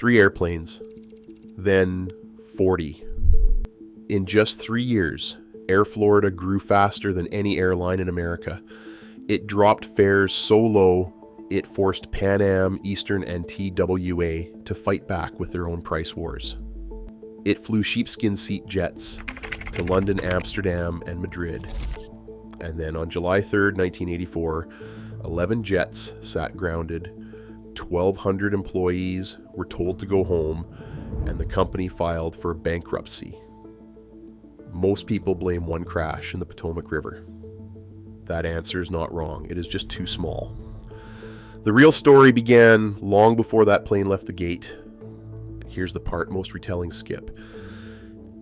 3 airplanes, then 40. In just 3 years, Air Florida grew faster than any airline in America. It dropped fares so low, it forced Pan Am, Eastern, and TWA to fight back with their own price wars. It flew sheepskin seat jets to London, Amsterdam, and Madrid. And then on July 3rd, 1984, 11 jets sat grounded, 1,200 employees were told to go home, and the company filed for bankruptcy. Most people blame one crash in the Potomac River. That answer is not wrong. It is just too small. The real story began long before that plane left the gate. Here's the part most retellings skip.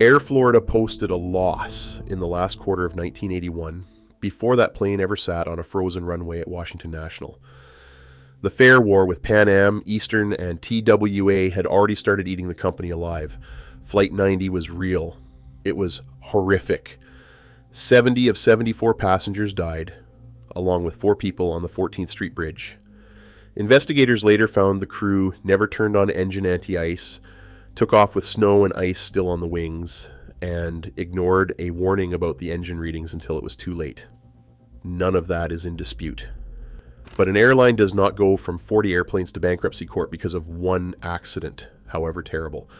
Air Florida posted a loss in the last quarter of 1981 before that plane ever sat on a frozen runway at Washington National. The fare war with Pan Am, Eastern, and TWA had already started eating the company alive. Flight 90 was real. It was horrific. 70 of 74 passengers died, along with 4 people on the 14th Street Bridge. Investigators later found the crew never turned on engine anti-ice, took off with snow and ice still on the wings, and ignored a warning about the engine readings until it was too late. None of that is in dispute. But an airline does not go from 40 airplanes to bankruptcy court because of one accident, however terrible.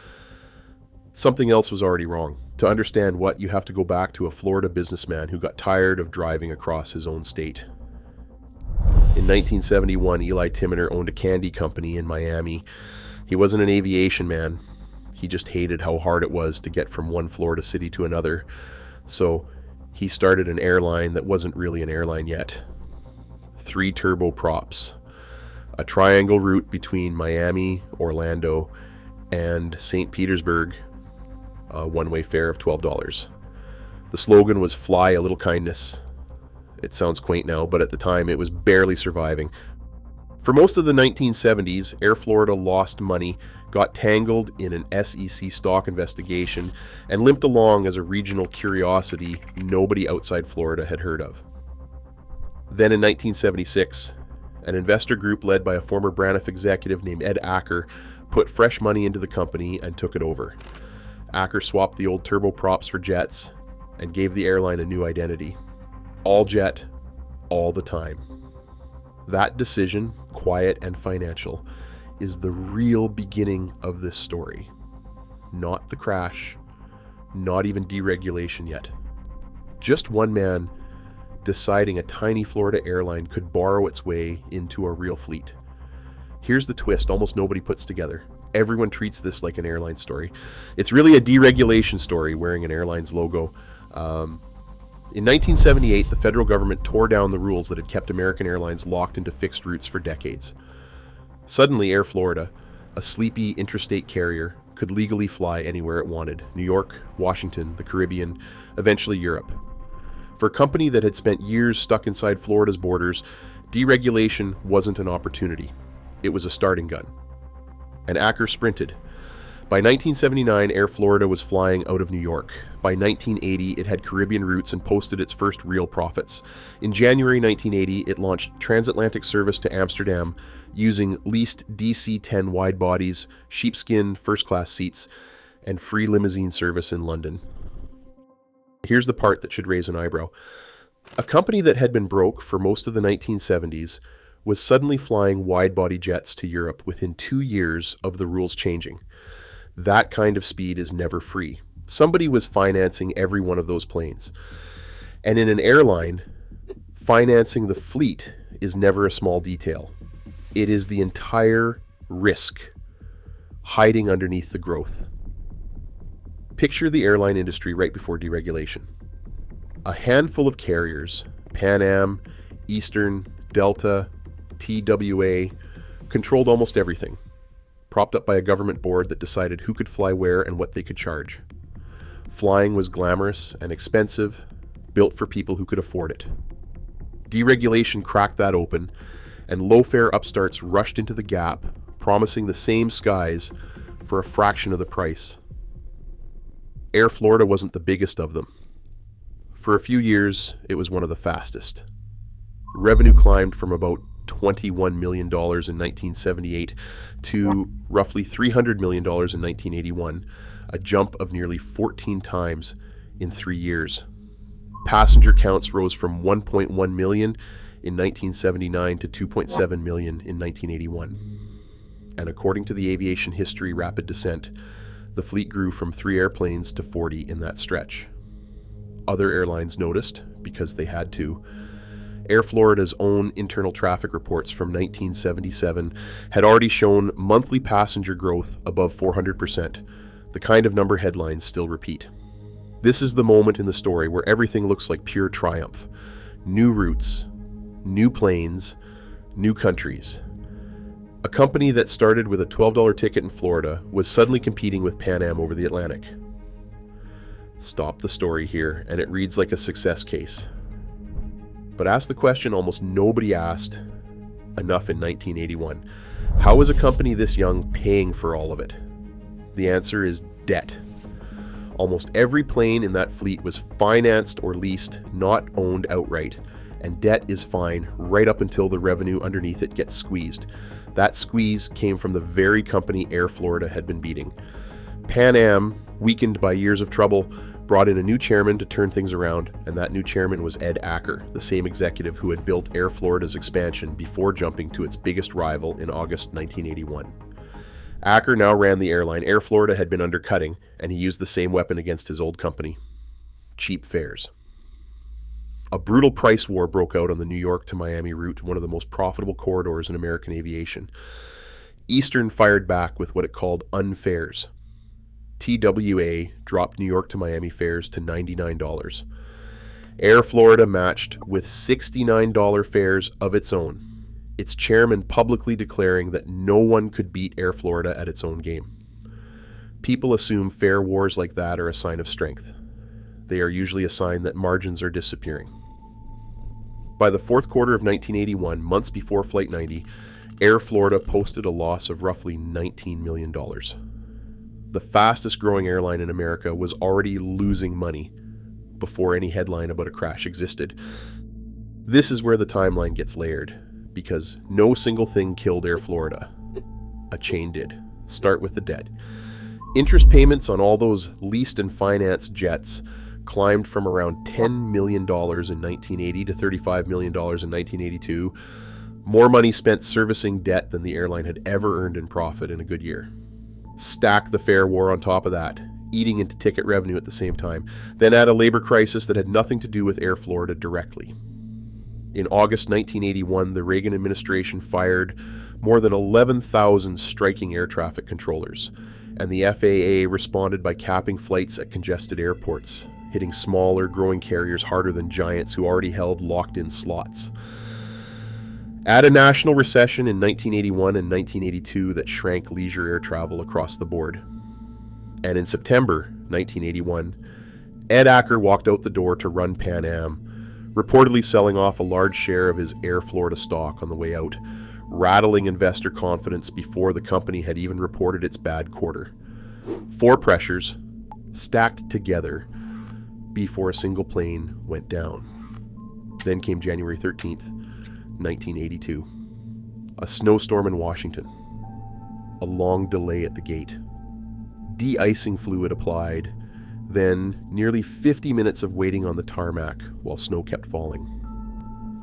Something else was already wrong. To understand what, you have to go back to a Florida businessman who got tired of driving across his own state. In 1971, Eli Timiner owned a candy company in Miami. He wasn't an aviation man. He just hated how hard it was to get from one Florida city to another. So he started an airline that wasn't really an airline yet. 3 turboprops. A triangle route between Miami, Orlando, and St. Petersburg. A one-way fare of $12. The slogan was "Fly a little kindness." It sounds quaint now, but at the time it was barely surviving. For most of the 1970s, Air Florida lost money, got tangled in an SEC stock investigation, and limped along as a regional curiosity nobody outside Florida had heard of. Then in 1976, an investor group led by a former Braniff executive named Ed Acker put fresh money into the company and took it over. Acker swapped the old turboprops for jets and gave the airline a new identity. All jet, all the time. That decision, quiet and financial, is the real beginning of this story. Not the crash, not even deregulation yet. Just one man deciding a tiny Florida airline could borrow its way into a real fleet. Here's the twist almost nobody puts together. Everyone treats this like an airline story. It's really a deregulation story wearing an airline's logo. In 1978, the federal government tore down the rules that had kept American Airlines locked into fixed routes for decades. Suddenly, Air Florida, a sleepy interstate carrier, could legally fly anywhere it wanted. New York, Washington, the Caribbean, eventually Europe. For a company that had spent years stuck inside Florida's borders, deregulation wasn't an opportunity. It was a starting gun. And Acker sprinted. By 1979, Air Florida was flying out of New York. By 1980, it had Caribbean routes and posted its first real profits. In January 1980, it launched transatlantic service to Amsterdam using leased DC-10 wide bodies, sheepskin first-class seats, and free limousine service in London. Here's the part that should raise an eyebrow. A company that had been broke for most of the 1970s was suddenly flying wide-body jets to Europe within 2 years of the rules changing. That kind of speed is never free. Somebody was financing every one of those planes. And in an airline, financing the fleet is never a small detail. It is the entire risk hiding underneath the growth. Picture the airline industry right before deregulation. A handful of carriers, Pan Am, Eastern, Delta, TWA, controlled almost everything, propped up by a government board that decided who could fly where and what they could charge. Flying was glamorous and expensive, built for people who could afford it. Deregulation cracked that open, and low-fare upstarts rushed into the gap, promising the same skies for a fraction of the price. Air Florida wasn't the biggest of them. For a few years, it was one of the fastest. Revenue climbed from about $21 million in 1978 to roughly $300 million in 1981, a jump of nearly 14 times in 3 years. Passenger counts rose from 1.1 million in 1979 to 2.7 million in 1981. And according to the aviation history rapid descent, the fleet grew from 3 airplanes to 40 in that stretch. Other airlines noticed, because they had to. Air Florida's own internal traffic reports from 1977 had already shown monthly passenger growth above 400%, the kind of number headlines still repeat. This is the moment in the story where everything looks like pure triumph. New routes, new planes, new countries. A company that started with a $12 ticket in Florida was suddenly competing with Pan Am over the Atlantic. Stop the story here, and it reads like a success case. But ask the question almost nobody asked enough in 1981. How is a company this young paying for all of it? The answer is debt. Almost every plane in that fleet was financed or leased, not owned outright, and debt is fine right up until the revenue underneath it gets squeezed. That squeeze came from the very company Air Florida had been beating. Pan Am, weakened by years of trouble, brought in a new chairman to turn things around, and that new chairman was Ed Acker, the same executive who had built Air Florida's expansion before jumping to its biggest rival in August 1981. Acker now ran the airline Air Florida had been undercutting, and he used the same weapon against his old company: cheap fares. A brutal price war broke out on the New York to Miami route, one of the most profitable corridors in American aviation. Eastern fired back with what it called unfares. TWA dropped New York to Miami fares to $99. Air Florida matched with $69 fares of its own, its chairman publicly declaring that no one could beat Air Florida at its own game. People assume fare wars like that are a sign of strength. They are usually a sign that margins are disappearing. By the fourth quarter of 1981, months before Flight 90, Air Florida posted a loss of roughly $19 million. The fastest growing airline in America was already losing money before any headline about a crash existed. This is where the timeline gets layered, because no single thing killed Air Florida. A chain did. Start with the debt. Interest payments on all those leased and financed jets climbed from around $10 million in 1980 to $35 million in 1982. More money spent servicing debt than the airline had ever earned in profit in a good year. Stack the fare war on top of that, eating into ticket revenue at the same time. Then add a labor crisis that had nothing to do with Air Florida directly. In August 1981, the Reagan administration fired more than 11,000 striking air traffic controllers, and the FAA responded by capping flights at congested airports, hitting smaller, growing carriers harder than giants who already held locked-in slots. Add a national recession in 1981 and 1982 that shrank leisure air travel across the board. And in September 1981, Ed Acker walked out the door to run Pan Am, reportedly selling off a large share of his Air Florida stock on the way out, rattling investor confidence before the company had even reported its bad quarter. 4 pressures stacked together before a single plane went down. Then came January 13th, 1982. A snowstorm in Washington. A long delay at the gate. De-icing fluid applied. Then nearly 50 minutes of waiting on the tarmac while snow kept falling.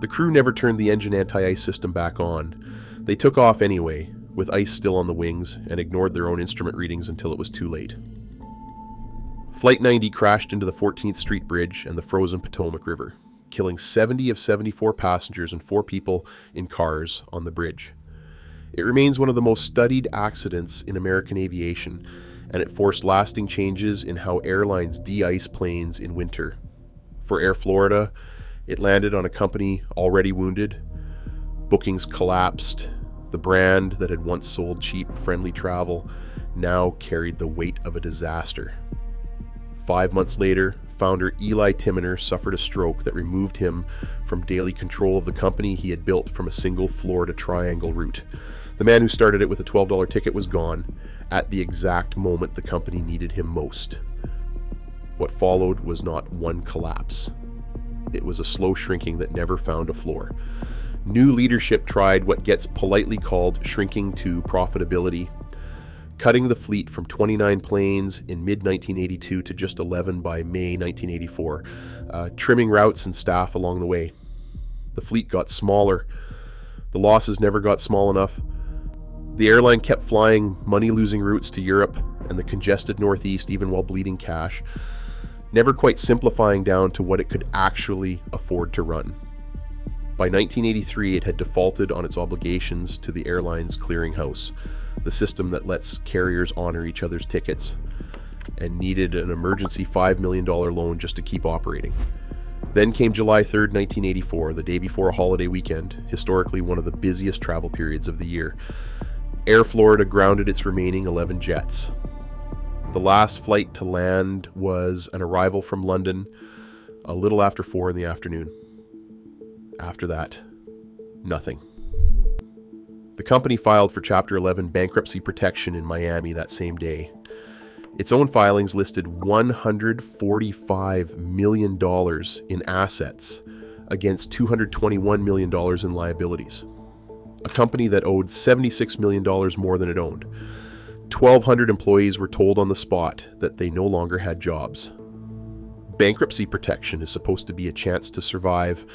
The crew never turned the engine anti-ice system back on. They took off anyway, with ice still on the wings, and ignored their own instrument readings until it was too late. Flight 90 crashed into the 14th Street Bridge and the frozen Potomac River, killing 70 of 74 passengers and 4 people in cars on the bridge. It remains one of the most studied accidents in American aviation, and it forced lasting changes in how airlines de-ice planes in winter. For Air Florida, it landed on a company already wounded. Bookings collapsed. The brand that had once sold cheap, friendly travel now carried the weight of a disaster. 5 months later, founder Eli Timiner suffered a stroke that removed him from daily control of the company he had built from a single Florida triangle route. The man who started it with a $12 ticket was gone at the exact moment the company needed him most. What followed was not one collapse. It was a slow shrinking that never found a floor. New leadership tried what gets politely called shrinking to profitability, cutting the fleet from 29 planes in mid-1982 to just 11 by May 1984, trimming routes and staff along the way. The fleet got smaller. The losses never got small enough. The airline kept flying money-losing routes to Europe and the congested Northeast even while bleeding cash, never quite simplifying down to what it could actually afford to run. By 1983, it had defaulted on its obligations to the Airlines clearinghouse, the system that lets carriers honor each other's tickets, and needed an emergency $5 million loan just to keep operating. Then came July 3rd, 1984, the day before a holiday weekend, historically one of the busiest travel periods of the year. Air Florida grounded its remaining 11 jets. The last flight to land was an arrival from London a little after 4 in the afternoon. After that, nothing. The company filed for Chapter 11 bankruptcy protection in Miami that same day. Its own filings listed $145 million in assets against $221 million in liabilities. A company that owed $76 million more than it owned. 1,200 employees were told on the spot that they no longer had jobs. Bankruptcy protection is supposed to be a chance to survive.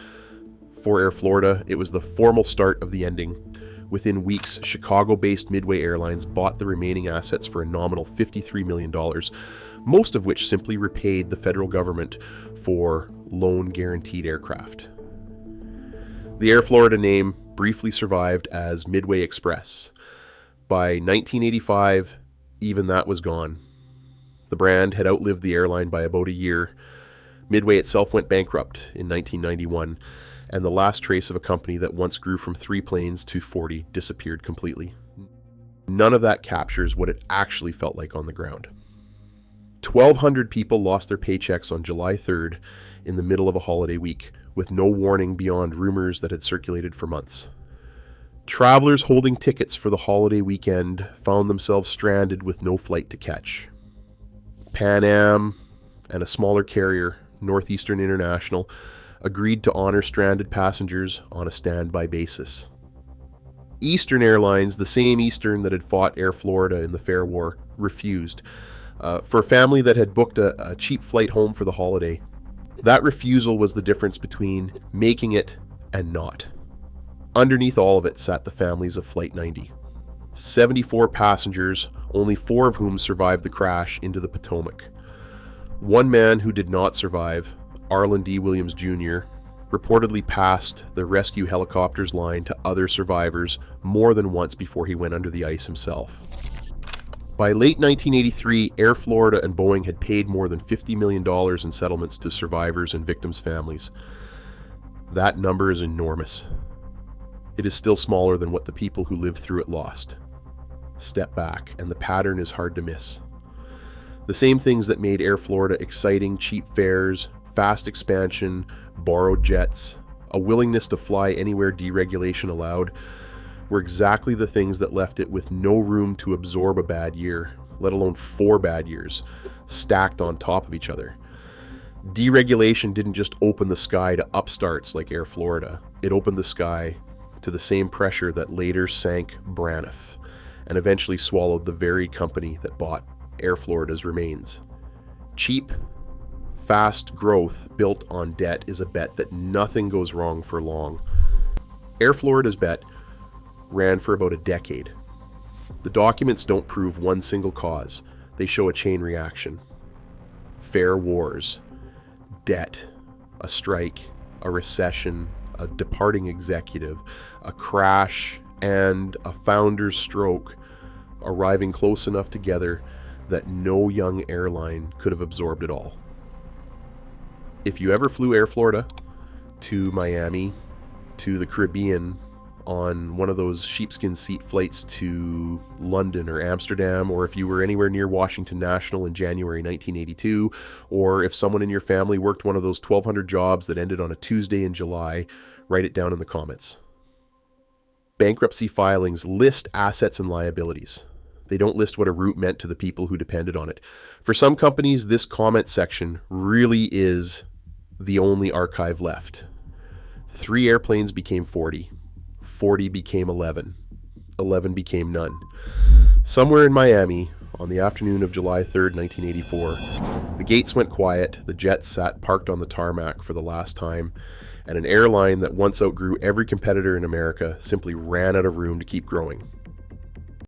For Air Florida, it was the formal start of the ending. Within weeks, Chicago-based Midway Airlines bought the remaining assets for a nominal $53 million, most of which simply repaid the federal government for loan-guaranteed aircraft. The Air Florida name briefly survived as Midway Express. By 1985, even that was gone. The brand had outlived the airline by about a year. Midway itself went bankrupt in 1991, and the last trace of a company that once grew from 3 planes to 40 disappeared completely. None of that captures what it actually felt like on the ground. 1,200 people lost their paychecks on July 3rd in the middle of a holiday week, with no warning beyond rumors that had circulated for months. Travelers holding tickets for the holiday weekend found themselves stranded with no flight to catch. Pan Am and a smaller carrier, Northeastern International, agreed to honor stranded passengers on a standby basis. Eastern Airlines, the same Eastern that had fought Air Florida in the fare war, refused. For a family that had booked a cheap flight home for the holiday, that refusal was the difference between making it and not. Underneath all of it sat the families of Flight 90. 74 passengers, only 4 of whom survived the crash into the Potomac. One man who did not survive, Arlen D. Williams Jr., reportedly passed the rescue helicopter's line to other survivors more than once before he went under the ice himself. By late 1983, Air Florida and Boeing had paid more than $50 million in settlements to survivors and victims' families. That number is enormous. It is still smaller than what the people who lived through it lost. Step back, and the pattern is hard to miss. The same things that made Air Florida exciting: cheap fares, fast expansion, borrowed jets, a willingness to fly anywhere deregulation allowed, were exactly the things that left it with no room to absorb a bad year, let alone 4 bad years, stacked on top of each other. Deregulation didn't just open the sky to upstarts like Air Florida. It opened the sky to the same pressure that later sank Braniff and eventually swallowed the very company that bought Air Florida's remains. Cheap, fast growth built on debt is a bet that nothing goes wrong for long. Air Florida's bet ran for about a decade. The documents don't prove one single cause. They show a chain reaction. Fare wars, debt, a strike, a recession, a departing executive, a crash, and a founder's stroke arriving close enough together that no young airline could have absorbed it all. If you ever flew Air Florida to Miami, to the Caribbean, on one of those sheepskin seat flights to London or Amsterdam, or if you were anywhere near Washington National in January 1982, or if someone in your family worked one of those 1,200 jobs that ended on a Tuesday in July, write it down in the comments. Bankruptcy filings list assets and liabilities. They don't list what a route meant to the people who depended on it. For some companies, this comment section really is the only archive left. 3 airplanes became 40. 40 became 11. 11 became none. Somewhere in Miami, on the afternoon of July 3rd, 1984, the gates went quiet, the jets sat parked on the tarmac for the last time, and an airline that once outgrew every competitor in America simply ran out of room to keep growing.